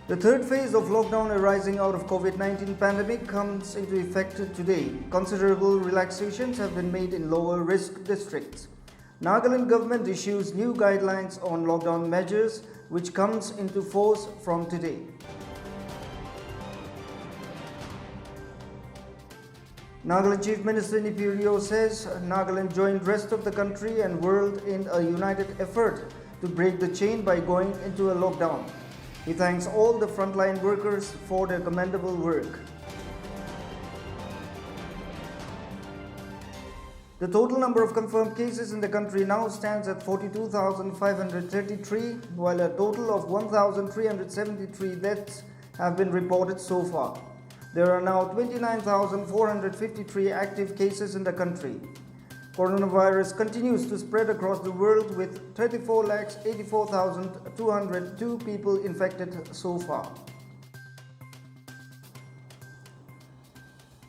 The third phase of lockdown arising out of COVID-19 pandemic comes into effect today. Considerable relaxations have been made in lower risk districts. Nagaland government issues new guidelines on lockdown measures which comes into force from today. Nagaland Chief Minister Nipirio says Nagaland joined rest of the country and world in a united effort to break the chain by going into a lockdown. He thanks all the frontline workers for their commendable work. The total number of confirmed cases in the country now stands at 42,533, while a total of 1,373 deaths have been reported so far. There are now 29,453 active cases in the country. Coronavirus continues to spread across the world with 34,84,202 people infected so far.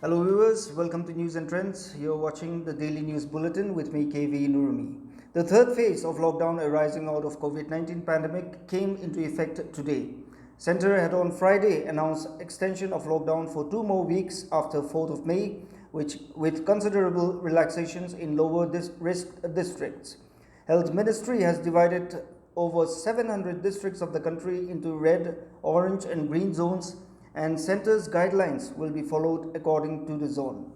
Hello viewers, welcome to News and Trends. You're watching the Daily News Bulletin with me KV Nurumi. The third phase of lockdown arising out of COVID-19 pandemic came into effect today. Centre had on Friday announced extension of lockdown for 2 more weeks after 4th of May, with considerable relaxations in lower risk districts. Health Ministry has divided over 700 districts of the country into red, orange and green zones, and Centre's guidelines will be followed according to the zone.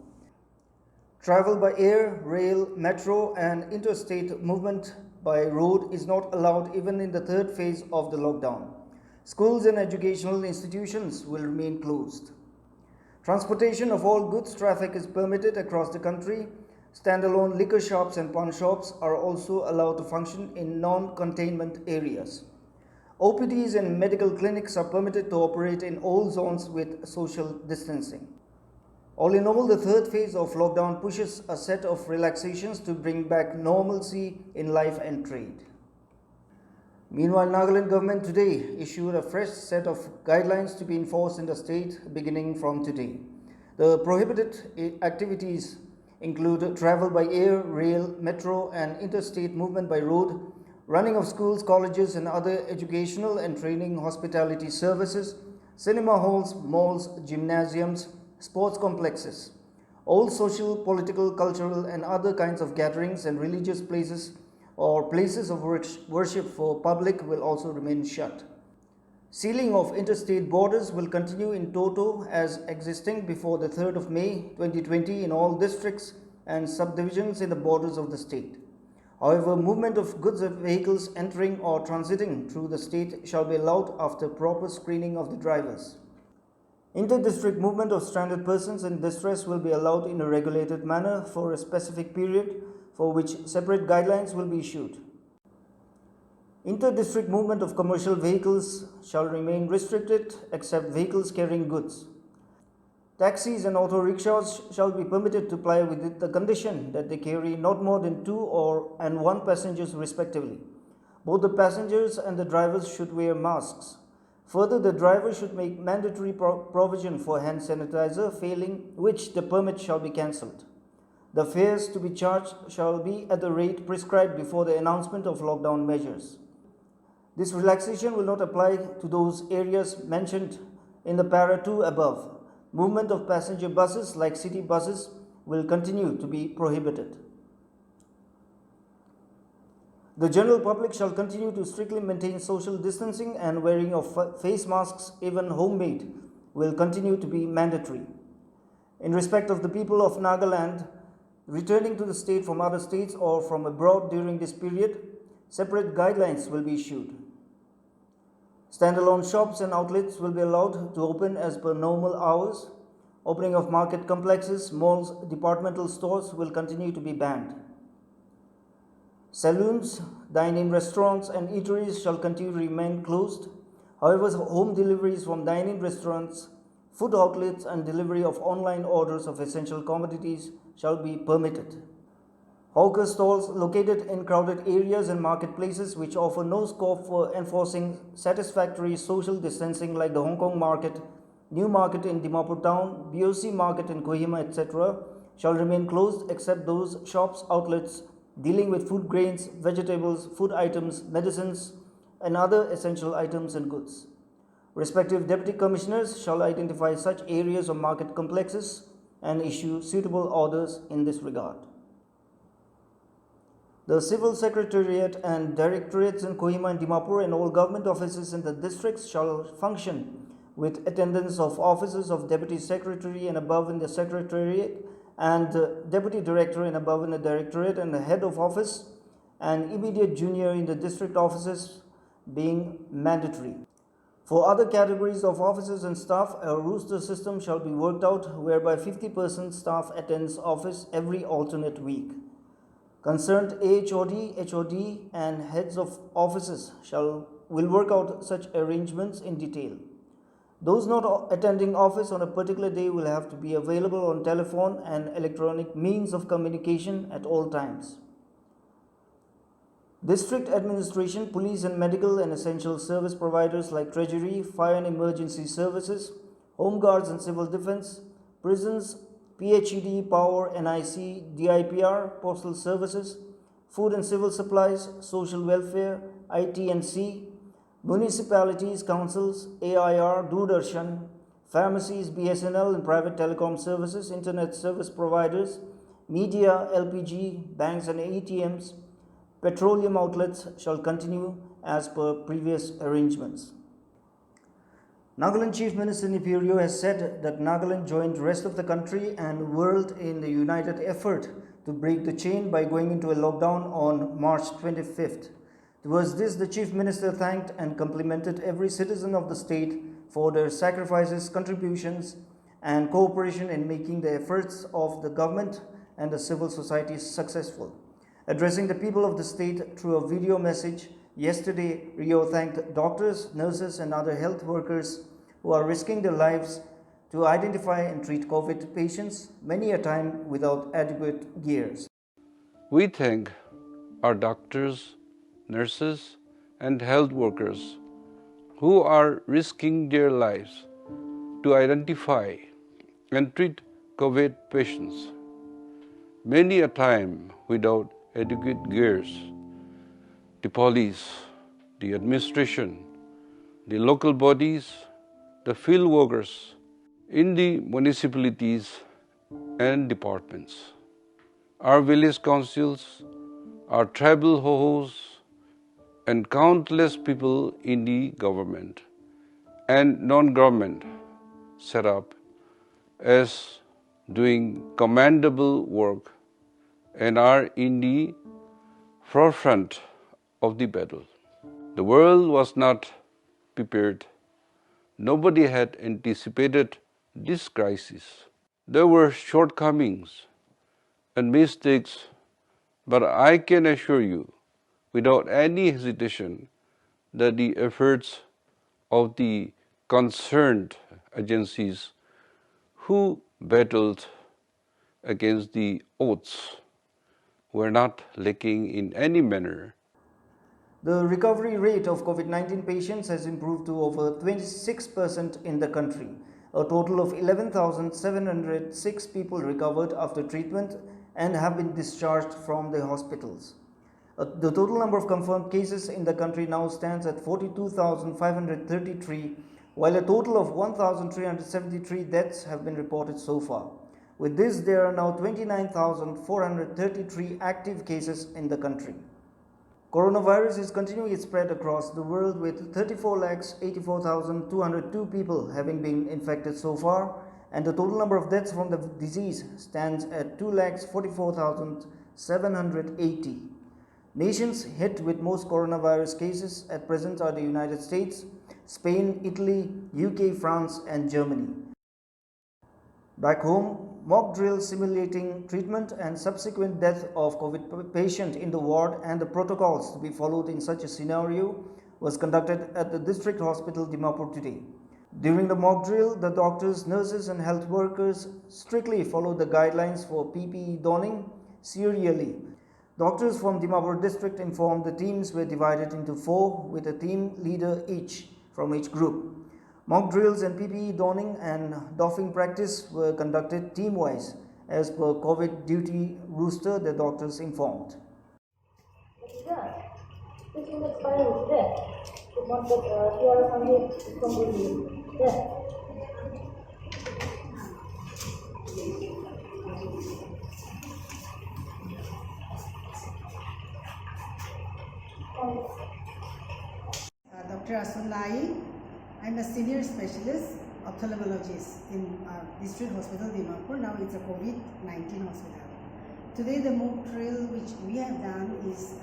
Travel by air, rail, metro and interstate movement by road is not allowed even in the third phase of the lockdown. Schools and educational institutions will remain closed. Transportation of all goods traffic is permitted across the country. Standalone liquor shops and pawn shops are also allowed to function in non-containment areas. OPDs and medical clinics are permitted to operate in all zones with social distancing. All in all, the third phase of lockdown pushes a set of relaxations to bring back normalcy in life and trade. Meanwhile, Nagaland government today issued a fresh set of guidelines to be enforced in the state beginning from today. The prohibited activities include travel by air, rail, metro and interstate movement by road, running of schools, colleges and other educational and training hospitality services, cinema halls, malls, gymnasiums, sports complexes. All social, political, cultural and other kinds of gatherings and religious places or places of worship for public will also remain shut. Sealing of interstate borders will continue in toto as existing before the 3rd of May 2020 in all districts and subdivisions in the borders of the state. However, movement of goods and vehicles entering or transiting through the state shall be allowed after proper screening of the drivers. Inter-district movement of stranded persons in distress will be allowed in a regulated manner for a specific period, for which separate guidelines will be issued. Inter-district movement of commercial vehicles shall remain restricted except vehicles carrying goods. Taxis and auto rickshaws shall be permitted to ply with the condition that they carry not more than 2 and 1 passengers respectively. Both the passengers and the drivers should wear masks. Further, the driver should make mandatory provision for hand sanitizer, failing which the permit shall be cancelled. The fares to be charged shall be at the rate prescribed before the announcement of lockdown measures. This relaxation will not apply to those areas mentioned in the para 2 above. Movement of passenger buses like city buses will continue to be prohibited. The general public shall continue to strictly maintain social distancing and wearing of face masks, even homemade, will continue to be mandatory. In respect of the people of Nagaland returning to the state from other states or from abroad during this period, separate guidelines will be issued. Standalone shops and outlets will be allowed to open as per normal hours. Opening of market complexes, malls, departmental stores will continue to be banned. Saloons, dine-in restaurants and eateries shall continue to remain closed. However, home deliveries from dine-in restaurants, food outlets and delivery of online orders of essential commodities shall be permitted. Hawker stalls located in crowded areas and marketplaces which offer no scope for enforcing satisfactory social distancing like the Hong Kong market, New Market in Dimapur town, BOC market in Kohima, etc. shall remain closed except those shops, outlets dealing with food grains, vegetables, food items, medicines and other essential items and goods. Respective deputy commissioners shall identify such areas or market complexes and issue suitable orders in this regard. The Civil Secretariat and Directorates in Kohima and Dimapur and all government offices in the districts shall function with attendance of officers of Deputy Secretary and above in the Secretariat and Deputy Director and above in the Directorate and the Head of Office and immediate junior in the district offices being mandatory. For other categories of officers and staff, a roster system shall be worked out whereby 50% staff attends office every alternate week. Concerned AHOD, HOD and heads of offices will work out such arrangements in detail. Those not attending office on a particular day will have to be available on telephone and electronic means of communication at all times. District administration, police and medical and essential service providers like Treasury, Fire and Emergency Services, Home Guards and Civil Defense, prisons, PHED, Power, NIC, DIPR, Postal Services, Food and Civil Supplies, Social Welfare, IT&C, municipalities, councils, AIR, Doordarshan, pharmacies, BSNL and private telecom services, internet service providers, media, LPG, banks and ATMs, petroleum outlets shall continue as per previous arrangements. Nagaland Chief Minister Nipirio has said that Nagaland joined the rest of the country and world in the united effort to break the chain by going into a lockdown on March 25th. Towards this, the Chief Minister thanked and complimented every citizen of the state for their sacrifices, contributions and cooperation in making the efforts of the government and the civil society successful. Addressing the people of the state through a video message, yesterday Rio thanked doctors, nurses and other health workers who are risking their lives to identify and treat COVID patients, many a time without adequate gears. We thank our doctors, nurses and health workers who are risking their lives to identify and treat COVID patients, many a time without adequate gears. The police, the administration, the local bodies, the field workers in the municipalities and departments, our village councils, our tribal ho-hos, and countless people in the government and non-government set up as doing commendable work and are in the forefront of the battle. The world was not prepared. Nobody had anticipated this crisis. There were shortcomings and mistakes, but I can assure you, without any hesitation, that the efforts of the concerned agencies who battled against the odds were not lacking in any manner. The recovery rate of COVID-19 patients has improved to over 26% in the country. A total of 11,706 people recovered after treatment and have been discharged from the hospitals. The total number of confirmed cases in the country now stands at 42,533, while a total of 1,373 deaths have been reported so far. With this, there are now 29,433 active cases in the country. Coronavirus is continuing its spread across the world with 34,84,202 people having been infected so far, and the total number of deaths from the disease stands at 2,44,780. Nations hit with most coronavirus cases at present are the United States, Spain, Italy, UK, France and Germany. Back home, mock drill simulating treatment and subsequent death of COVID patient in the ward and the protocols to be followed in such a scenario was conducted at the district hospital Dimapur today. During the mock drill, the doctors, nurses and health workers strictly followed the guidelines for PPE donning serially. Doctors from Dimapur district informed the teams were divided into 4 with a team leader each from each group. Mock drills and PPE donning and doffing practice were conducted team-wise as per COVID duty rooster, the doctors informed. This one looks fine with this. Dr. Asunlai. I'm a senior specialist ophthalmologist in District Hospital Dimapur. Now it's a COVID-19 hospital. Today the mock drill which we have done is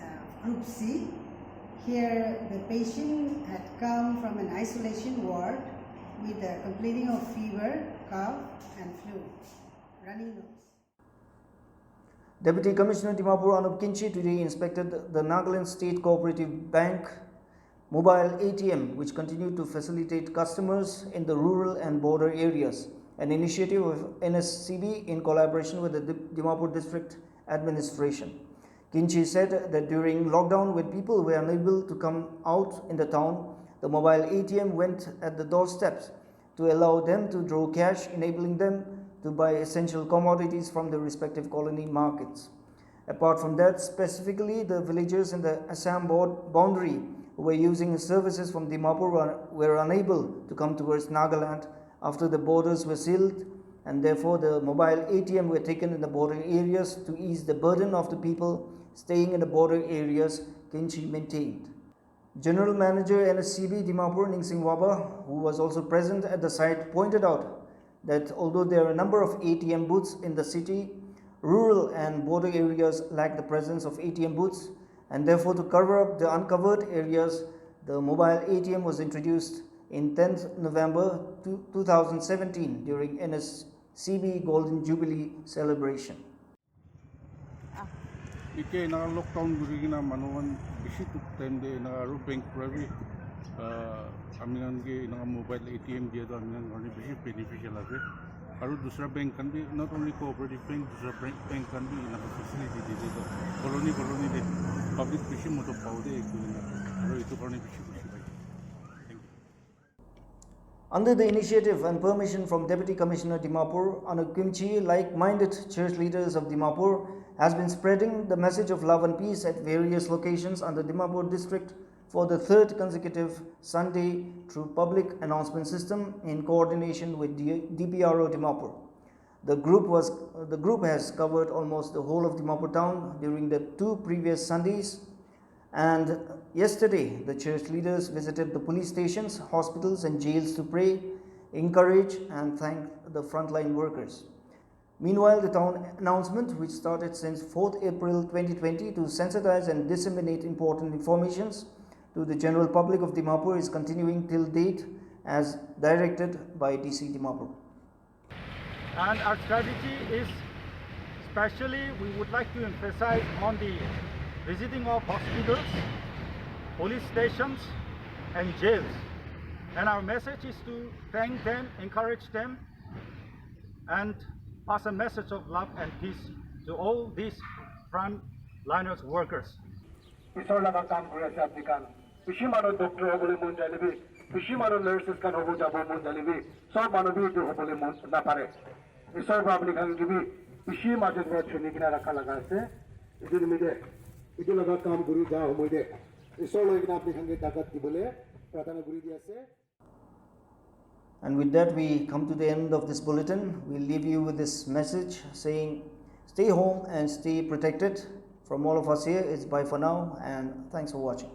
Group C. Here the patient had come from an isolation ward with a complaining of fever, cough and flu, running nose. Deputy Commissioner Dimapur Anup Kinchi today inspected the Nagaland State Cooperative Bank mobile ATM, which continued to facilitate customers in the rural and border areas, an initiative of NSCB in collaboration with the Dimapur District Administration. Kinchi said that during lockdown, when people were unable to come out in the town, the mobile ATM went at the doorsteps to allow them to draw cash, enabling them to buy essential commodities from the respective colony markets. Apart from that, specifically the villagers in the Assam boundary who were using services from Dimapur were unable to come towards Nagaland after the borders were sealed, and therefore the mobile ATM were taken in the border areas to ease the burden of the people staying in the border areas, Kinchi maintained. General Manager NSCB Dimapur Ningsing Waba, who was also present at the site, pointed out that although there are a number of ATM booths in the city, rural and border areas lack the presence of ATM booths, and therefore to cover up the uncovered areas, the mobile ATM was introduced in 10th November 2017 during NSCB Golden Jubilee celebration. Ike na lockdown guri na manuan bisi tuk time de na ru bank pravi amingan ge na mobile ATM dia do amingan gani bisi beneficial ase aru dusra bank kan bhi not only cooperative bank dusra bank kan bhi na facility de de colony de public bisi moto paude ek aru itu karone bisi bisi bhai. Thank you. Under the initiative and permission from Deputy Commissioner Dimapur, Anup Kinchi, like-minded church leaders of Dimapur has been spreading the message of love and peace at various locations under Dimapur district for the third consecutive Sunday through public announcement system in coordination with DPRO Dimapur. The group has covered almost the whole of Dimapur town during the two previous Sundays, and yesterday the church leaders visited the police stations, hospitals and jails to pray, encourage and thank the frontline workers. Meanwhile, the town announcement, which started since 4th April 2020 to sensitize and disseminate important informations to the general public of Dimapur, is continuing till date as directed by DC Dimapur. And our strategy is, especially we would like to emphasize on the visiting of hospitals, police stations and jails. And our message is to thank them, encourage them and pass a message of love and peace to all these frontliners workers. Isorlaga kam kore ase apni kan bishi mano doctor hobole mon jalibi bishi mano nurses kan hobo jabo mon jalibi sob mano bi to hobole mon na pare isor ba apni kan gibi bishi maje me chuni kina rakha laga ase idin mide idulaga kam guri ja homoide isor loi kina apni kan ge dagat dibole pratana guri di ase. And with that, we come to the end of this bulletin. We'll leave you with this message saying, stay home and stay protected. From all of us here, it's bye for now, and thanks for watching.